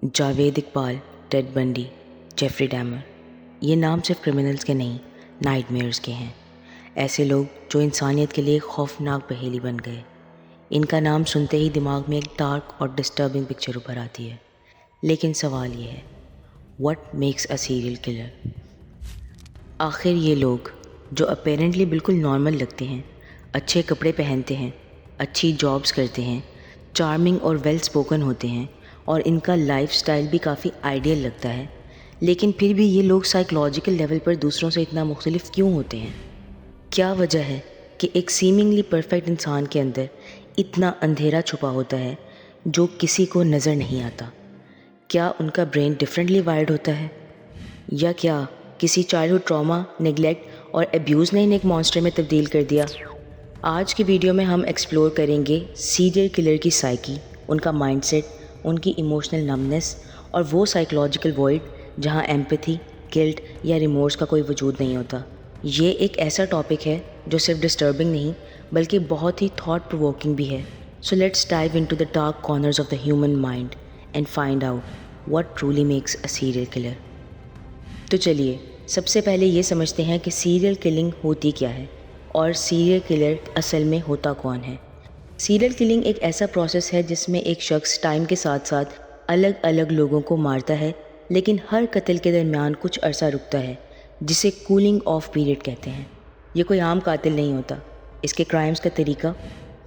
جاوید اقبال، ٹیڈ بنڈی، Jeffrey ڈیمر، یہ نام صرف کرمنلز کے نہیں، نائٹ میئرز کے ہیں۔ ایسے لوگ جو انسانیت کے لیے ایک خوفناک پہیلی بن گئے۔ ان کا نام سنتے ہی دماغ میں ایک ڈارک اور ڈسٹربنگ پکچر ابھر آتی ہے۔ لیکن سوال یہ ہے، what makes a serial colour? آخر یہ لوگ جو اپیرنٹلی بالکل نارمل لگتے ہیں، اچھے کپڑے پہنتے ہیں، اچھی جابس کرتے ہیں، چارمنگ اور ویل اسپوکن ہوتے ہیں، اور ان کا لائف سٹائل بھی کافی آئیڈیل لگتا ہے، لیکن پھر بھی یہ لوگ سائیکولوجیکل لیول پر دوسروں سے اتنا مختلف کیوں ہوتے ہیں؟ کیا وجہ ہے کہ ایک سیمنگلی پرفیکٹ انسان کے اندر اتنا اندھیرا چھپا ہوتا ہے جو کسی کو نظر نہیں آتا؟ کیا ان کا برین ڈفرینٹلی وائرڈ ہوتا ہے؟ یا کیا کسی چائلڈہڈ ٹراما، نیگلیکٹ اور ایبیوز نے انہیں ایک مانسٹر میں تبدیل کر دیا؟ آج کی ویڈیو میں ہم ایکسپلور کریں گے سیریل کلر کی سائیکی، ان کا مائنڈ سیٹ، ان کی ایموشنل نمنس اور وہ سائیکولوجیکل وائڈ جہاں ایمپتھی، گلٹ یا ریمورس کا کوئی وجود نہیں ہوتا۔ یہ ایک ایسا ٹاپک ہے جو صرف ڈسٹربنگ نہیں بلکہ بہت ہی تھاٹ پرووکنگ بھی ہے۔ So let's dive into the dark corners of the human mind and find out what truly makes a serial killer. تو چلیے سب سے پہلے یہ سمجھتے ہیں کہ سیریل کلنگ ہوتی کیا ہے اور سیریل کلر اصل میں ہوتا کون ہے۔ سیریل کلنگ ایک ایسا پروسیس ہے جس میں ایک شخص ٹائم کے ساتھ ساتھ الگ الگ لوگوں کو مارتا ہے، لیکن ہر قتل کے درمیان کچھ عرصہ رکتا ہے جسے کولنگ آف پیریڈ کہتے ہیں۔ یہ کوئی عام قاتل نہیں ہوتا۔ اس کے کرائمز کا طریقہ،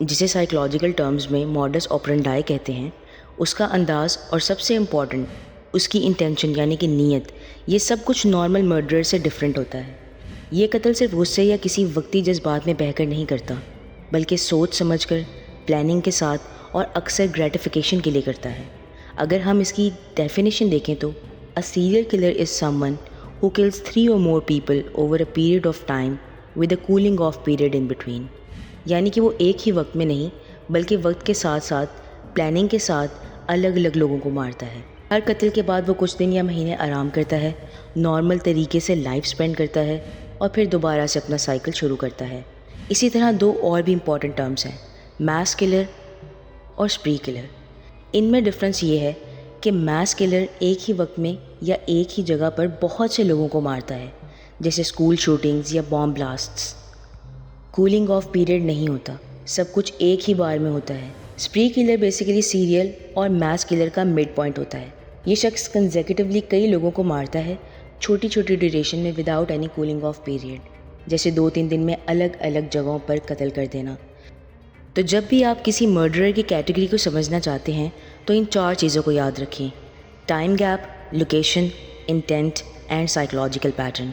جسے سائیکولوجیکل ٹرمز میں ماڈس آپرینڈائی کہتے ہیں، اس کا انداز اور سب سے امپورٹنٹ اس کی انٹینشن یعنی کہ نیت، یہ سب کچھ نارمل مرڈر سے ڈیفرنٹ ہوتا ہے۔ یہ قتل صرف غصے یا کسی وقتی جذبات میں بہہ کر نہیں کرتا، بلکہ سوچ سمجھ کر، پلاننگ کے ساتھ اور اکثر گریٹیفیکیشن کے لیے کرتا ہے۔ اگر ہم اس کی ڈیفینیشن دیکھیں تو a serial killer is someone who kills 3 or more people over a period of time with a cooling off period in between، یعنی کہ وہ ایک ہی وقت میں نہیں بلکہ وقت کے ساتھ ساتھ پلاننگ کے ساتھ الگ الگ لوگوں کو مارتا ہے۔ ہر قتل کے بعد وہ کچھ دن یا مہینے آرام کرتا ہے، نارمل طریقے سے لائف سپینڈ کرتا ہے اور پھر دوبارہ سے اپنا سائیکل شروع کرتا ہے۔ اسی طرح دو اور بھی امپورٹنٹ ٹرمز ہیں، میس کلر اور اسپری کلر۔ ان میں ڈفرینس یہ ہے کہ میس کلر ایک ہی وقت میں یا ایک ہی جگہ پر بہت سے لوگوں کو مارتا ہے، جیسے اسکول شوٹنگز یا بام بلاسٹس۔ کولنگ آف پیریڈ نہیں ہوتا، سب کچھ ایک ہی بار میں ہوتا ہے۔ اسپری کلر بیسیکلی سیریل اور میس کلر کا مڈ پوائنٹ ہوتا ہے۔ یہ شخص کنزیکٹیولی کئی لوگوں کو مارتا ہے، چھوٹی چھوٹی ڈیوریشن میں without any cooling of period, جیسے 2-3 دن میں الگ الگ جگہوں پر قتل کر دینا۔ تو جب بھی آپ کسی مرڈرر کی کیٹیگری کو سمجھنا چاہتے ہیں تو ان 4 چیزوں کو یاد رکھیں: time gap, location, intent and psychological pattern.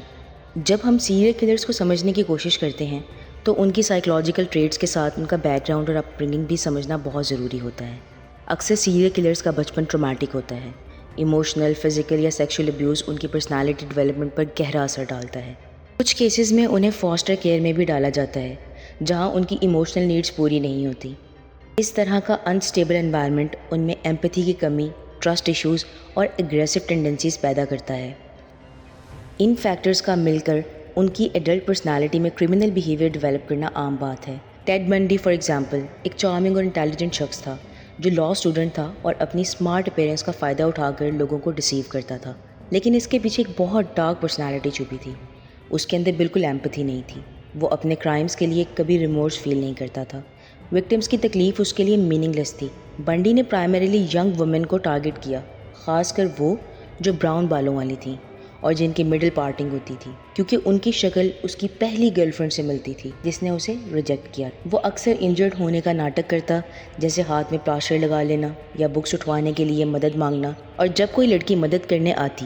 جب ہم سیریل کلرز کو سمجھنے کی کوشش کرتے ہیں تو ان کی سائیکولوجیکل ٹریٹس کے ساتھ ان کا بیک گراؤنڈ اور اپ برنگنگ بھی سمجھنا بہت ضروری ہوتا ہے۔ اکثر سیریل کلرز کا بچپن ٹرامیٹک ہوتا ہے۔ ایموشنل، فزیکل یا سیکشول ابیوز ان کی پرسنالٹی ڈیولپمنٹ پر گہرا اثر ڈالتا ہے۔ کچھ کیسز میں انہیں فاسٹر کیئر میں بھی ڈالا جاتا ہے جہاں ان کی ایموشنل نیڈز پوری نہیں ہوتی۔ اس طرح کا انسٹیبل انوائرمنٹ ان میں ایمپتھی کی کمی، ٹرسٹ ایشوز اور اگریسو ٹینڈنسیز پیدا کرتا ہے۔ ان فیکٹرز کا مل کر ان کی ایڈلٹ پرسنالٹی میں کرمنل بیہیویئر ڈیولپ کرنا عام بات ہے۔ ٹیڈ بنڈی فار ایگزامپل ایک چارمنگ اور انٹیلیجنٹ شخص تھا جو لاء اسٹوڈنٹ تھا اور اپنی اسمارٹ اپیرنس کا فائدہ اٹھا کر لوگوں کو ڈیسیو کرتا تھا، لیکن اس کے پیچھے ایک بہت ڈارک پرسنالٹی چھپی تھی۔ اس کے اندر بالکل ایمپتھی نہیں تھی، وہ اپنے کرائمز کے لیے کبھی ریمورس فیل نہیں کرتا تھا، وکٹمز کی تکلیف اس کے لیے میننگ لیس تھی۔ بنڈی نے پرائمریلی ینگ وومن کو ٹارگٹ کیا، خاص کر وہ جو براؤن بالوں والی تھیں اور جن کی مڈل پارٹنگ ہوتی تھی، کیونکہ ان کی شکل اس کی پہلی گرل فرینڈ سے ملتی تھی جس نے اسے ریجیکٹ کیا۔ وہ اکثر انجرڈ ہونے کا ناٹک کرتا، جیسے ہاتھ میں پلاسٹر لگا لینا یا بکس اٹھوانے کے لیے مدد مانگنا، اور جب کوئی لڑکی مدد کرنے آتی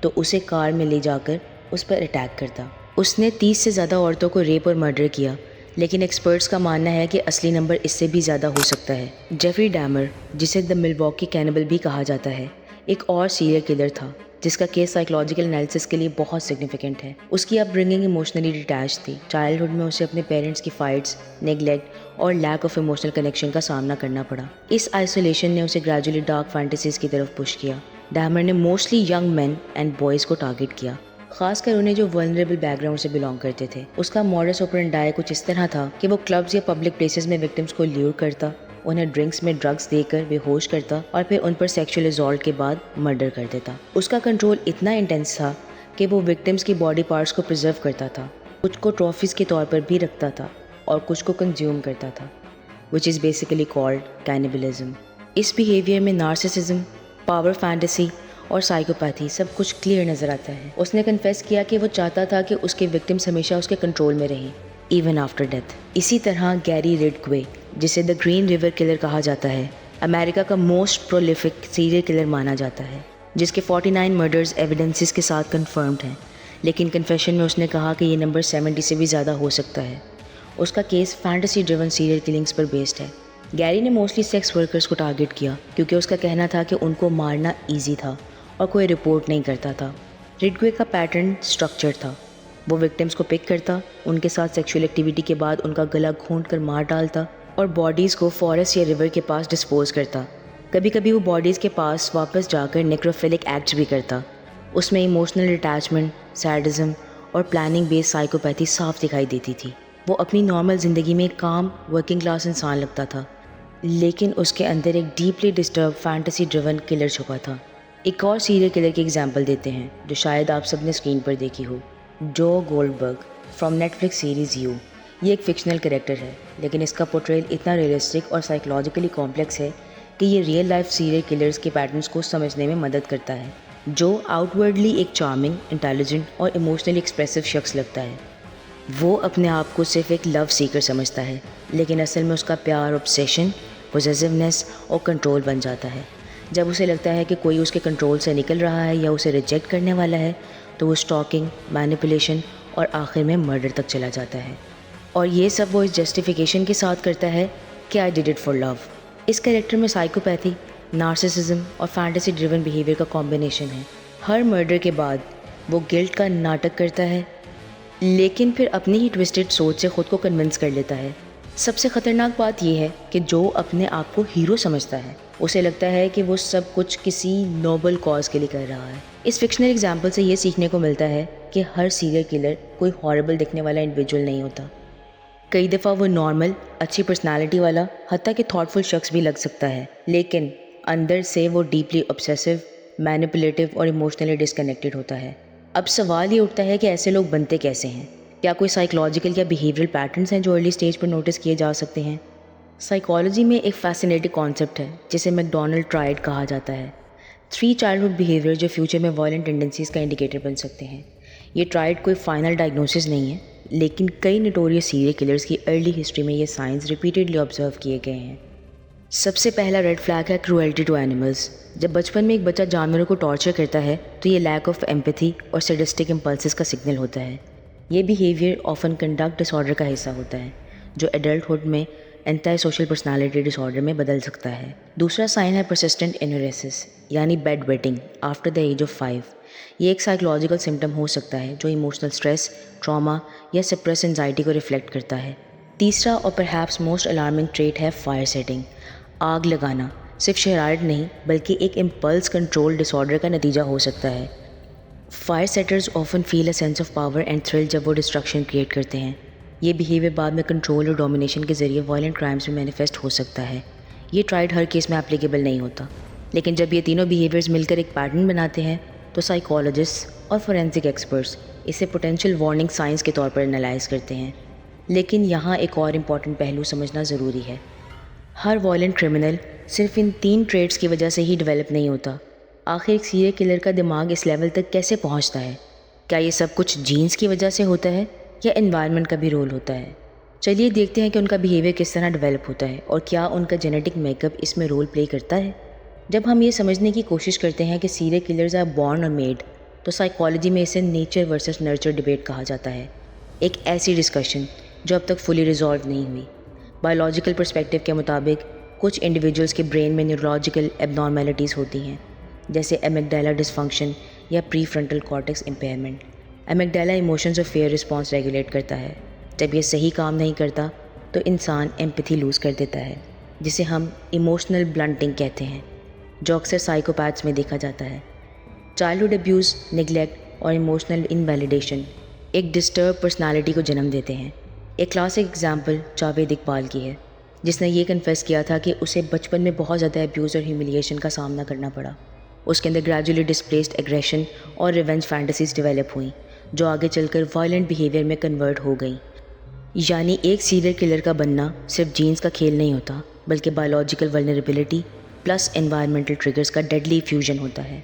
تو اسے کار میں لے جا کر اس پر اٹیک کرتا۔ اس نے 30 سے زیادہ عورتوں کو ریپ اور مرڈر کیا، لیکن ایکسپرٹس کا ماننا ہے کہ اصلی نمبر اس سے بھی زیادہ ہو سکتا ہے۔ جیفری ڈیمر، جسے دی ملواکی کینیبل بھی کہا جاتا ہے، ایک اور سیریل کلر تھا جس کا کیس سائیکولوجیکل انالیسس کے لیے بہت سگنیفیکنٹ ہے۔ اس کی اپ برنگنگ ایموشنلی ڈیٹیچ تھی۔ چائلڈہڈ میں اسے اپنے پیرنٹس کی فائٹس، نیگلیکٹ اور لیک آف ایموشنل کنیکشن کا سامنا کرنا پڑا۔ اس آئسولیشن نے اسے گریجولی ڈارک فینٹیسیز کی طرف پش کیا۔ ڈیمر نے mostly young man and boys کو ٹارگٹ کیا، خاص کر انہیں جو ولنریبل بیک گراؤنڈ سے بلانگ کرتے تھے۔ اس کا ماڈس آپرینڈائی کچھ اس طرح تھا کہ وہ کلبز یا پبلک پلیسز میں وکٹمز کو لیور کرتا، انہیں ڈرنکس میں ڈرگس دے کر بے ہوش کرتا اور پھر ان پر سیکشول اسالٹ کے بعد مرڈر کر دیتا۔ اس کا کنٹرول اتنا انٹینس تھا کہ وہ وکٹمس کی باڈی پارٹس کو پرزرو کرتا تھا، کچھ کو ٹرافیز کے طور پر بھی رکھتا تھا اور کچھ کو کنزیوم کرتا تھا، which is basically called cannibalism۔ اس بیہیویئر میں نارسسزم، پاور فینٹیسی اور سائیکوپیتھی سب کچھ کلیئر نظر آتا ہے۔ اس نے کنفیس کیا کہ وہ چاہتا تھا کہ اس کے وکٹمس ہمیشہ اس کے کنٹرول میں رہیں، ایون آفٹر ڈیتھ۔ اسی طرح گیری ریڈکوے، جسے دا گرین ریور کلر کہا جاتا ہے، امریکہ کا موسٹ پرولیفک سیریل کلر مانا جاتا ہے، جس کے 49 مرڈرز ایویڈنسز کے ساتھ کنفرمڈ ہیں، لیکن کنفیشن میں اس نے کہا کہ یہ نمبر 70 سے بھی زیادہ ہو سکتا ہے۔ اس کا case fantasy driven serial killings پر بیسڈ ہے۔ گیری نے موسٹلی سیکس ورکرز کو ٹارگٹ کیا کیونکہ اس کا کہنا تھا کہ ان کو مارنا ایزی تھا اور کوئی رپورٹ نہیں کرتا تھا۔ ریڈکوے کا پیٹرن سٹرکچر تھا، وہ وکٹمس کو پک کرتا، ان کے ساتھ سیکشول ایکٹیویٹی کے بعد ان کا گلا گھونٹ کر مار ڈالتا اور باڈیز کو فارسٹ یا ریور کے پاس ڈسپوز کرتا۔ کبھی کبھی وہ باڈیز کے پاس واپس جا کر نیکروفیلک ایکٹس بھی کرتا۔ اس میں ایموشنل اٹیچمنٹ، سیڈزم اور پلاننگ بیس سائیکوپیتھی صاف دکھائی دیتی تھی۔ وہ اپنی نارمل زندگی میں ایک کام ورکنگ کلاس انسان لگتا تھا، لیکن اس کے اندر ایک deeply disturb fantasy driven colour چھپا تھا۔ ایک اور سیریل کلر کی ایگزامپل دیتے ہیں جو شاید آپ سب نے اسکرین پر دیکھی ہو، Joe Goldberg from Netflix series You. یہ ایک فکشنل کریکٹر ہے، لیکن اس کا پورٹریل اتنا ریئلسٹک اور سائیکولوجیکلی کمپلیکس ہے کہ یہ ریئل لائف سیریل کلرز کے پیٹرنز کو سمجھنے میں مدد کرتا ہے۔ جو آؤٹ ورڈلی ایک چارمنگ، انٹیلیجنٹ اور ایموشنلی ایکسپریسو شخص لگتا ہے، وہ اپنے آپ کو صرف ایک لو سیکر سمجھتا ہے، لیکن اصل میں اس کا پیار obsession، possessiveness اور کنٹرول بن جاتا ہے۔ جب اسے لگتا ہے کہ کوئی اس کے کنٹرول سے نکل رہا ہے یا اسے ریجیکٹ کرنے والا ہے تو وہ اسٹاکنگ، مینیپولیشن اور آخر میں مرڈر تک چلا جاتا ہے، اور یہ سب وہ اس جسٹیفیکیشن کے ساتھ کرتا ہے کہ I did it for love. اس کریکٹر میں سائیکوپیتھی، نارسسزم اور فینٹیسی ڈریون بیہیویئر کا کمبینیشن ہے۔ ہر مرڈر کے بعد وہ گلٹ کا ناٹک کرتا ہے، لیکن پھر اپنی ہی ٹوسٹڈ سوچ سے خود کو کنونس کر لیتا ہے۔ سب سے خطرناک بات یہ ہے کہ جو اپنے آپ کو ہیرو سمجھتا ہے، اسے لگتا ہے کہ وہ سب کچھ کسی نوبل کاز کے لیے کر رہا ہے۔ اس فکشنل ایگزامپل سے یہ سیکھنے کو ملتا ہے کہ ہر سیریل کلر کوئی ہاربل دکھنے والا انڈیویجول نہیں ہوتا۔ کئی دفعہ وہ نارمل، اچھی پرسنالٹی والا، حتیٰ کہ تھاٹفل شخص بھی لگ سکتا ہے، لیکن اندر سے وہ ڈیپلی obsessive، مینیپولیٹو اور ایموشنلی ڈسکنیکٹڈ ہوتا ہے۔ اب سوال یہ اٹھتا ہے کہ ایسے لوگ بنتے کیسے ہیں؟ کیا کوئی سائیکولوجیکل یا بیہیویئرل پیٹرنس ہیں جو ارلی سٹیج پر نوٹس کیے جا سکتے ہیں؟ سائیکالوجی میں ایک فیسینیٹنگ کانسیپٹ ہے جسے میکڈونلڈ ٹرائیڈ کہا جاتا ہے، 3 چائلڈہڈ بیہیویئر جو فیوچر میں وائلنٹ ٹینڈنسیز کا انڈیکیٹر بن سکتے ہیں۔ یہ ٹرائیڈ کوئی فائنل ڈائگنوسس نہیں ہے، لیکن کئی نوٹوریس سیریل کلرز کی ارلی ہسٹری میں یہ سائنس ریپیٹڈلی آبزرو کیے گئے ہیں۔ سب سے پہلا ریڈ فلیگ ہے کروئلٹی ٹو اینیملز۔ جب بچپن میں ایک بچہ جانوروں کو ٹارچر کرتا ہے تو یہ لیک آف ایمپیتھی اور سیڈسٹک امپلسز کا سگنل ہوتا ہے۔ یہ بیہیویئر آفن کنڈکٹ ڈس آرڈر کا حصہ ہوتا ہے، جو ایڈلٹہڈ میں اینٹی سوشل پرسنالٹی ڈس آرڈر میں بدل سکتا ہے۔ دوسرا سائن ہے پرسسٹنٹ انوریسس، یعنی bed wetting after the age of 5۔ یہ ایک سائیکولوجیکل سمٹم ہو سکتا ہے جو ایموشنل اسٹریس، ٹراما یا سپریس انزائٹی کو ریفلیکٹ کرتا ہے۔ تیسرا اور پرہیپس موسٹ الارمنگ ٹریٹ ہے فائر سیٹنگ، آگ لگانا۔ صرف شرارت نہیں بلکہ ایک امپلس کنٹرول ڈس آرڈر کا نتیجہ ہو سکتا ہے۔ Fire setters often feel a sense of power and thrill جب وہ ڈسٹرکشن کریٹ کرتے ہیں۔ یہ بیہیویئر بعد میں کنٹرول اور ڈومینیشن کے ذریعے وائلنٹ کرائمز میں مینیفیسٹ ہو سکتا ہے۔ یہ ٹرائیڈ ہر کیس میں اپلیکیبل نہیں ہوتا، لیکن جب یہ تینوں بیہیویئرز مل کر ایک پیٹرن بناتے ہیں تو سائیکالوجسٹ اور فورینسک ایکسپرٹس اسے پوٹینشیل وارننگ سائنس کے طور پر انالائز کرتے ہیں۔ لیکن یہاں ایک اور امپورٹنٹ پہلو سمجھنا ضروری ہے۔ ہر وائلنٹ کرمنل صرف ان 3 ٹریٹس کی وجہ سے ہی ڈیولپ نہیں ہوتا۔ آخر ایک سیریل کلر کا دماغ اس لیول تک کیسے پہنچتا ہے؟ کیا یہ سب کچھ جینز کی وجہ سے ہوتا ہے یا انوائرمنٹ کا بھی رول ہوتا ہے؟ چلیے دیکھتے ہیں کہ ان کا بیہیویئر کس طرح ڈیولپ ہوتا ہے اور کیا ان کا جینیٹک میک اپ اس میں رول پلے کرتا ہے۔ جب ہم یہ سمجھنے کی کوشش کرتے ہیں کہ سیریل کلرز آر بورن اور میڈ، تو سائیکالوجی میں اسے نیچر ورسس نرچر ڈیبیٹ کہا جاتا ہے، ایک ایسی ڈسکشن جو اب تک فلی ریزالو نہیں ہوئی۔ بایولوجیکل پرسپیکٹو کے مطابق کچھ انڈیویجولز کے برین میں نیورولوجیکل ایب نارمیلٹیز ہوتی ہیں، جیسے ایمگڈیلا ڈس فنکشن یا پری فرنٹل کارٹیکس امپیئرمنٹ۔ ایمگڈیلا ایموشنز اور فیئر رسپانس ریگولیٹ کرتا ہے۔ جب یہ صحیح کام نہیں کرتا تو انسان ایمپیتھی لوز کر دیتا ہے، جسے ہم ایموشنل بلنٹنگ کہتے ہیں، جو اکثر سائیکوپیتھس میں دیکھا جاتا ہے۔ چائلڈہڈ ابیوز، نگلیکٹ اور ایموشنل انویلیڈیشن ایک ڈسٹرب پرسنالٹی کو جنم دیتے ہیں۔ ایک کلاسک اگزامپل جاوید اقبال کی ہے۔ جس نے یہ کنفیس کیا تھا کہ اسے بچپن میں بہت زیادہ ایبیوز اور ہیوملیشن کا سامنا کرنا پڑا۔ اس کے اندر گریجولی ڈسپلیسڈ ایگریشن اور ریونج فینٹیسیز ڈیولپ ہوئیں جو آگے چل کر وائلنٹ بیہیویئر میں کنورٹ ہو گئیں۔ یعنی ایک سیریل کلر کا بننا صرف جینز کا کھیل نہیں ہوتا، بلکہ biological vulnerability plus environmental triggers کا ڈیڈلی فیوژن ہوتا ہے۔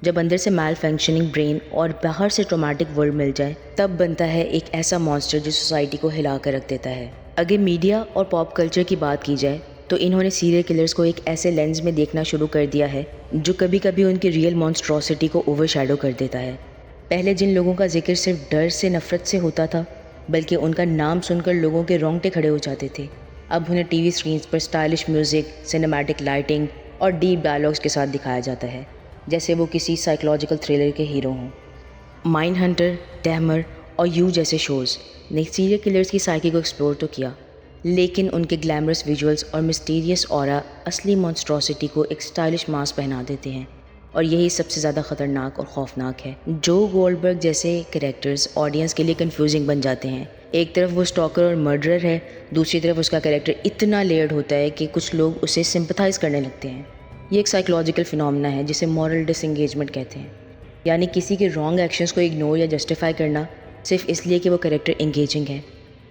جب اندر سے میل فنکشننگ برین اور باہر سے ٹرومیٹک ورلڈ مل جائے تب بنتا ہے ایک ایسا مانسٹر جو سوسائٹی کو ہلا کر رکھ دیتا ہے۔ اگر میڈیا اور پاپ کلچر کی بات کی جائے تو انہوں نے سیریل کلرز کو ایک ایسے لینز میں دیکھنا شروع کر دیا ہے جو کبھی کبھی ان کی ریئل مانسٹروسٹی کو اوور شیڈو کر دیتا ہے۔ پہلے جن لوگوں کا ذکر صرف ڈر سے نفرت سے ہوتا تھا، بلکہ ان کا نام سن کر لوگوں کے رونگٹے کھڑے ہو جاتے تھے، اب انہیں ٹی وی اسکرینز پر اسٹائلش میوزک، سنیمیٹک لائٹنگ اور ڈیپ ڈائلاگز کے ساتھ دکھایا جاتا ہے، جیسے وہ کسی سائیکولوجیکل تھرلر کے ہیرو ہوں۔ مائنڈ ہنٹر، ڈیمر اور یو جیسے شوز نے سیریل کلرز کی سائیکی کو ایکسپلور تو کیا، لیکن ان کے گلیمرس ویژولز اور مسٹیریس اورا اصلی مانسٹروسٹی کو ایک اسٹائلش ماسک پہنا دیتے ہیں، اور یہی سب سے زیادہ خطرناک اور خوفناک ہے۔ جو گولڈبرگ جیسے کریکٹرز آڈینس کے لیے کنفیوزنگ بن جاتے ہیں۔ ایک طرف وہ اسٹاکر اور مرڈرر ہے، دوسری طرف اس کا کریکٹر اتنا لیئرڈ ہوتا ہے کہ کچھ لوگ اسے سمپتھائز کرنے لگتے ہیں۔ یہ ایک سائیکولوجیکل فینومینا ہے جسے مورل ڈس انگیجمنٹ کہتے ہیں، یعنی کسی کے رانگ ایکشنز کو اگنور یا جسٹیفائی کرنا صرف اس لیے کہ وہ کریکٹر انگیجنگ ہے۔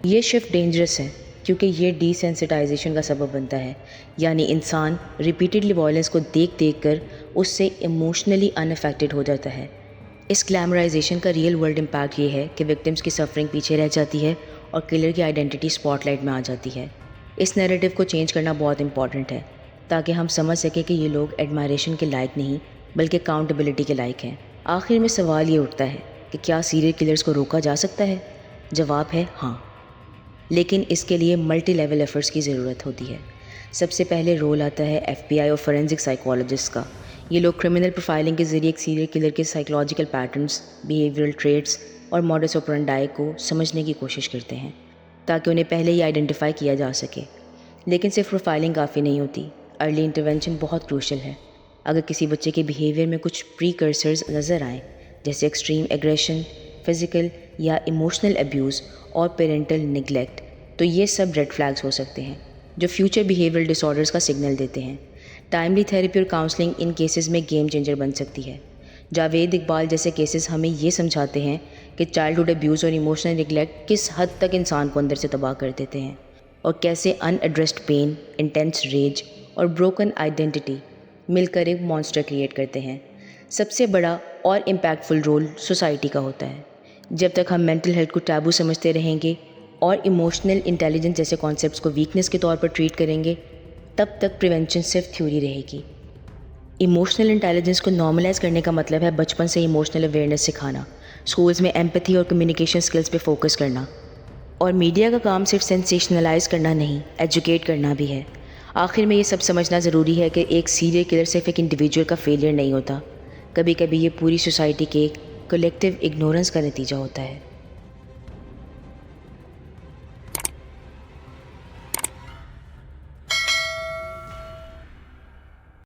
یہ شفٹ ڈینجرس ہے کیونکہ یہ ڈی سینسٹائزیشن کا سبب بنتا ہے، یعنی انسان ریپیٹڈلی وائلنس کو دیکھ دیکھ کر اس سے ایموشنلی ان افیکٹڈ ہو جاتا ہے۔ اس گلیمرائزیشن کا ریئل ورلڈ امپیکٹ یہ ہے کہ وکٹمز کی سفرنگ پیچھے رہ جاتی ہے اور کلر کی آئیڈینٹی اسپاٹ لائٹ میں آ جاتی ہے۔ اس نیریٹو کو چینج کرنا بہت امپورٹنٹ ہے تاکہ ہم سمجھ سکیں کہ یہ لوگ ایڈمائریشن کے لائق نہیں بلکہ اکاؤنٹیبلٹی کے لائق ہیں۔ آخر میں سوال یہ اٹھتا ہے کہ کیا سیریل کلرز کو روکا جا سکتا ہے؟ جواب ہے ہاں، لیکن اس کے لیے ملٹی لیول ایفرٹس کی ضرورت ہوتی ہے۔ سب سے پہلے رول آتا ہے ایف بی آئی اور فورینزک سائیکالوجسٹ کا۔ یہ لوگ کرمنل پروفائلنگ کے ذریعے ایک سیریل کلر کے سائیکولوجیکل پیٹرنز، بیہیویئرل ٹریٹس اور موڈس آپرینڈائی کو سمجھنے کی کوشش کرتے ہیں تاکہ انہیں پہلے ہی آئیڈینٹیفائی کیا جا سکے۔ لیکن صرف پروفائلنگ کافی نہیں ہوتی، ارلی انٹرونشن بہت کروشل ہے۔ اگر کسی بچے کے بیہیویئر میں کچھ پری کرسرز نظر آئیں، جیسے ایکسٹریم ایگریشن، فزیکل یا ایموشنل ابیوز اور پیرنٹل نگلیکٹ، تو یہ سب ریڈ فلیگز ہو سکتے ہیں جو فیوچر بیہیویئرل ڈس آرڈرز کا سگنل دیتے ہیں۔ ٹائملی تھیراپی اور کاؤنسلنگ ان کیسز میں گیم چینجر بن سکتی ہے۔ جاوید اقبال جیسے کیسز ہمیں یہ سمجھاتے ہیں کہ چائلڈہڈ ابیوز اور ایموشنل نگلیکٹ کس حد تک انسان کو اندر سے تباہ کر دیتے ہیں، اور کیسے ان ایڈریسڈ پین، انٹینس ریج اور بروکن آئیڈینٹی مل کر ایک مانسٹر کریٹ کرتے ہیں۔ سب سے بڑا اور امپیکٹفل رول سوسائٹی کا ہوتا ہے۔ جب تک ہم مینٹل ہیلتھ کو ٹیبو سمجھتے رہیں گے اور ایموشنل انٹیلیجنس جیسے کانسیپٹس کو ویکنس کے طور پر ٹریٹ کریں گے، تب تک پریونشن صرف تھیوری رہے گی۔ ایموشنل انٹیلیجنس کو نارملائز کرنے کا مطلب ہے بچپن سے ایموشنل اویئرنیس سکھانا، اسکولز میں ایمپتھی اور کمیونیکیشن سکلز پہ فوکس کرنا، اور میڈیا کا کام صرف سینسیشنلائز کرنا نہیں، ایجوکیٹ کرنا بھی ہے۔ آخر میں یہ سب سمجھنا ضروری ہے کہ ایک سیریل کلر صرف ایک انڈیویجول کا فیلئر نہیں ہوتا، کبھی کبھی یہ پوری سوسائٹی کے ایک کلیکٹیو اگنورنس کا نتیجہ ہوتا ہے۔